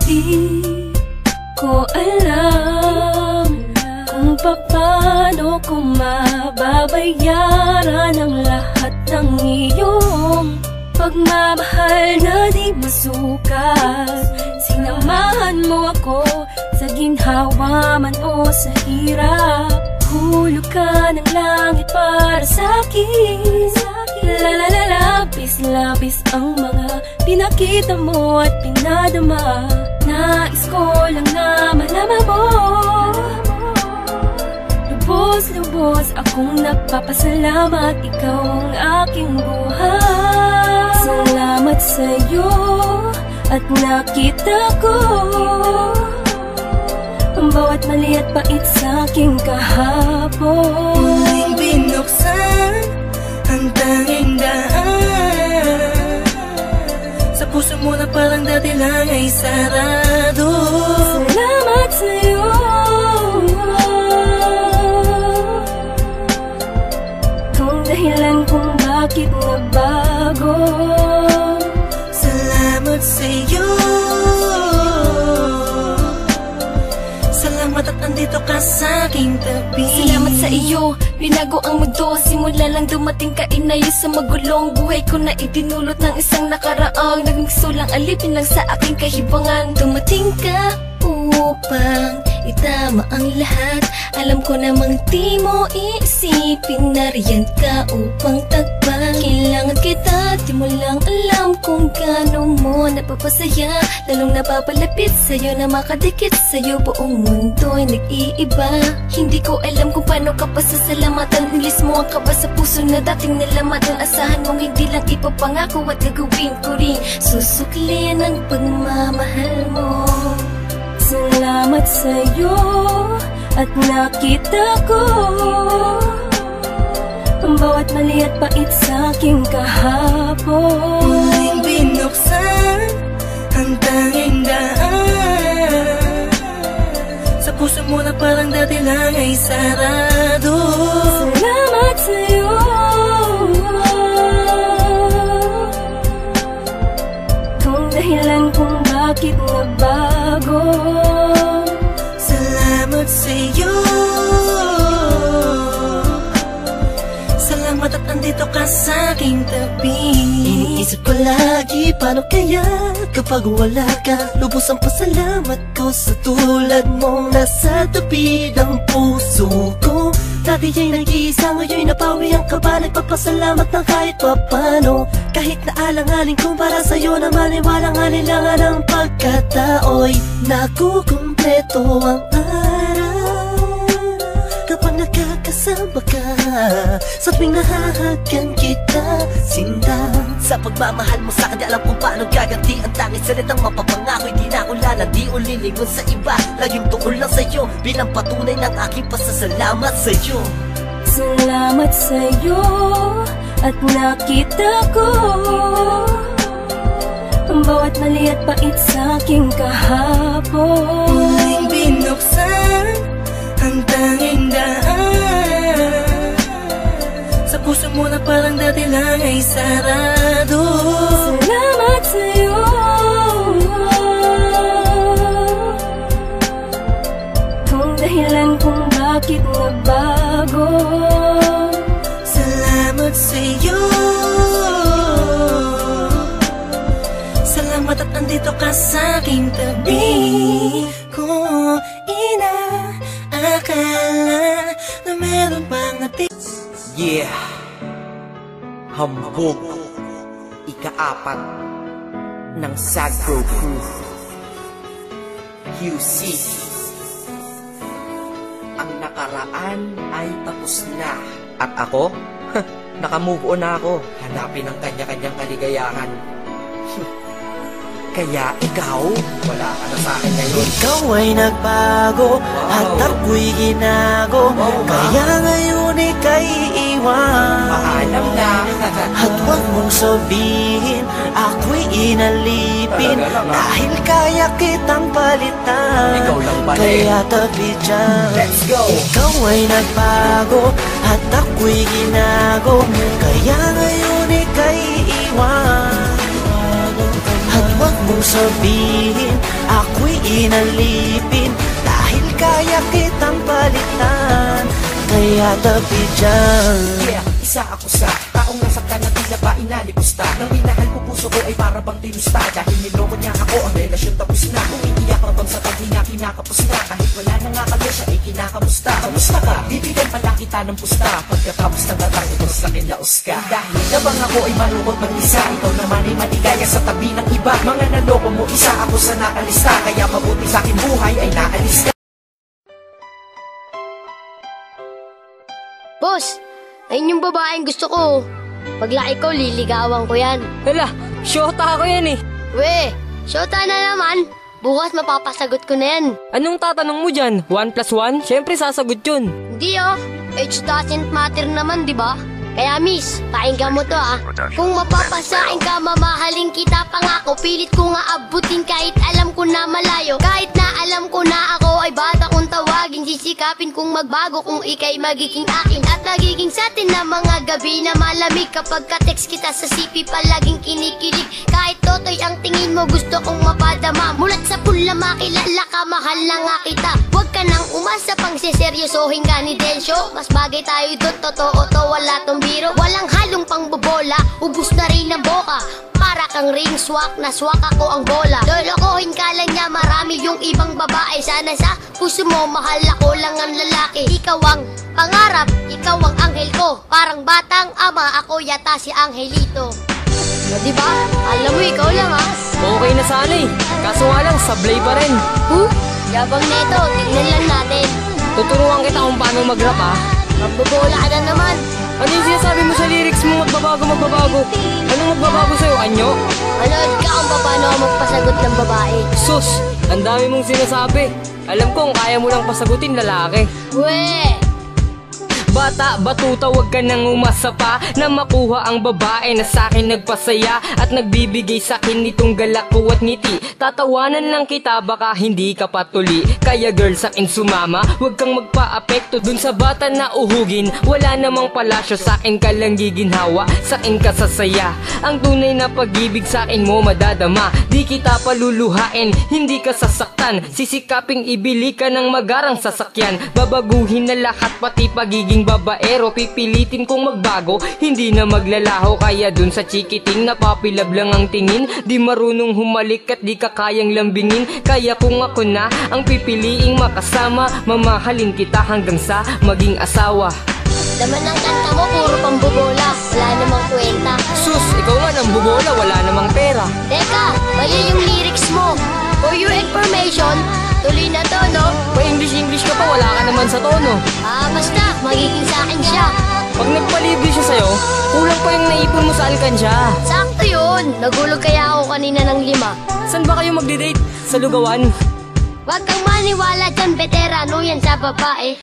Di ko alam kung paano ko mababayaran ang lahat ng iyong pagmamahal na di masukat. Sinamahan mo ako sa ginhawa man o sa hirap. Hulog ka ng langit para sa'kin. Labis ang mga pinakita mo at pinadama. Nais ko lang na malaman mo. Lubos akong nagpapasalamat, ikaw ang aking buhay. Salamat sa'yo at nakita ko ang bawat mali at pait sa'king kahapon. Muling binuksan ang tanging daan sa puso mo na parang dati lang ay sarado. Salamat sa'yo, kung dahilan kung bakit nagbago. Salamat sa'yo, salamat at andito ka sa aking tabi. Salamat sa iyo, binago ang mundo. Simula lang dumating ka, inayos sa magulong buhay ko na itinulot ng isang nakaraang naging sulang alipin lang sa aking kahibangan. Dumating ka upang itama ang lahat. Alam ko namang di mo iisipin, nariyan ka upang tagpan. Kailangan kita, di mo lang alam kung gaano mo napapasaya. Lalong napapalapit sa'yo na makadikit sa'yo, buong mundo'y nag-iiba. Hindi ko alam kung paano ka pasasalamatan. Ilis mo ang kaba sa puso na dating nalamatan. Asahan mong hindi lang ipapangako at gagawin ko rin. Susuklian ang pagmamahal mo. Salamat sa'yo at nakita ko ang bawat mali at pait sa'king kahapon. Muling binuksan ang tanging daan sa puso mo na parang dati lang ay sarado. Salamat sa'yo, kung dahilan kung bakit nagbago. Salamat sa'yo, salamat at andito ka sa aking tabi. Iniisip ko lagi, paano kaya kapag wala ka? Lubos ang pasalamat ko sa tulad mong nasa tabi ng puso ko. Dati ay nag-iisa, ngayon'y napawi ang kaba. Nagpapasalamat ng kahit papano. Kahit na alanganin kung para sa'yo naman ay walang alinlangan ng pagkatao'y nakukumpleto ang araw kapag nakakasama ka. Sa tuwing nahahagan kita, sinta sa pagmamahal mo sa'kin, di alam kung paano gaganti ang tanging salitang mapapangako. Hindi na ako lalandi o lilingon sa iba, laging tukol lang sa'yo bilang patunay ng aking pasasalamat sa'yo. Salamat sa'yo at nakita ko ang bawat mali at pait sa'king kahapon. Muling binuksan ang tanging daan sa puso mo na parang dati lang ay sarado. Salamat sa'yo, kung dahilan kung bakit nagbago. Salamat sa'yo, salamat at andito ka sa aking tabi. Kung inaakala na meron pang natin. Yeah, hambog, ika-4 ng Sagpro Crew. QC, ang nakaraan ay tapos na. At ako? Nakamove on na ako. Hanapin ang kanya-kanyang kaligayahan. Kaya ikaw, wala ka na sa akin ngayon. Ikaw ay nagbago at ako'y ginago, kaya ngayon ika'y iwan. Paalam na. At huwag mong sabihin ako'y inalipin, dahil kaya kitang palitan. Ikaw lang pala kaya tabi dyan. Let's go! Ikaw ay nagbago at ako'y ginago, kaya ngayon ika'y iwan. At huwag mong sabihin ako inalipin dahil kaya kitang palitan. Kaya tabi dyan. Yeah, isa ako sa taong nasaktan na tila ba inalipusta. Nang minahal ko puso ko ay para bang tinusta. Dahil niloko niya ako, ang relasyon tapos na. Kung iiyak ka bang sa paghinga kinakapos na. Kahit wala na nga kami siya ay kinakamusta. Kamusta ka? Bibigyan pala kita ng pusta. Pagkatapos ng datang ito sa kinlaos ka. Dahil nabang ako ay malungkot mag-isa. Ikaw naman ay maligaya sa tabi ng iba. Mga naloko mo, isa ako sa nakalista. Kaya mabuti sa aking buhay ay naalis ka. Boss, ayun yung babaeng gusto ko. Paglaki ko, liligawan ko yan. Hala, syota ako yan eh. We, syota na naman. Bukas mapapasagot ko na yan. Anong tatanong mo dyan? 1+1? Siyempre sasagot yun. Hindi oh, age doesn't matter naman, di ba? Kaya miss, pakinggan mo to ah. Kung mapapasain ka, mamahalin kita pangako. Pilit ko nga abutin kahit alam ko na malayo. Kahit na alam ko na ako ay bata kong tawagin. Sisikapin kong magbago kung ika'y magiging akin. At nagiging sa atin na mga gabi na malamig. Kapag ka-text kita sa CP palaging kinikilig. Kahit totoy ang tingin mo gusto kong mapadama. Mulat sa pula makilala ka, mahal na nga kita. Huwag ka nang umasa pang seseryosohin ka ni Densyo. Mas bagay tayo doon, totoo to, wala tong biro. Walang halong pangbobola, ubus na rin ang boka. Para kang ring swak, na swak ako ang bola. Lolokohin ka lang niya, marami yung ibang babae. Sana sa puso mo, mahal ako lang ang lalaki. Ikaw ang pangarap, ikaw ang anghel ko. Parang batang ama, ako yata si Angelito. O diba? Alam mo, ikaw lang ha. Okay na sana eh. Kaso nga lang, sablay pa rin. Yabang neto, tignan lang natin. Tuturuan kita kung paano mag-rap ah. Magbobola ka na naman. Ano yung sinasabi mo sa lyrics mo? Magbabago. Anong magbabago sa'yo? Anyo? Manood ka kung paano ako magpasagot ng babae. Sus, ang dami mong sinasabi. Alam kong kaya mo lang pasagutin lalaki. We! Bata, batuta, wag ka nang umasa pa na makuha ang babae na sa'kin nagpasaya at nagbibigay sa'kin nitong galak ko at ngiti. Tatawanan lang kita, baka hindi ka patuli. Kaya girl, sa'kin sumama, wag kang magpa-apekto dun sa bata na uhugin. Wala namang palasyo, sa'kin ka lang giginhawa, sa'kin ka sasaya. Ang tunay na pag-ibig sa'kin mo madadama. Di kita paluluhain, hindi ka sasaktan. Sisikaping ibili ka ng magarang sasakyan. Babaguhin na lahat, pati pagiging babaero. Pipilitin kong magbago, hindi na maglalaho. Kaya dun sa chikiting napapilab lang ang tingin. Di marunong humalik at di ka kayang lambingin. Kaya kung ako na ang pipiliing makasama, mamahalin kita hanggang sa maging asawa. Laman ng kanta mo, puro pambobola. Wala namang kwenta. Sus, ikaw nga nang bubola, wala namang pera. Teka, mali yung lyrics mo. For your information, tuloy na to, no? Pa-English ka pa, wala ka naman sa tono. Basta, magiging sa akin siya. Pag nagpalibre siya sa'yo, kulang pa yung naipon mo sa alkansya. Sakto yun. Nagulog kaya ako kanina ng 5. Saan ba kayo magdi-date? Sa lugawan? Huwag kang maniwala dyan, veterano yan sa babae.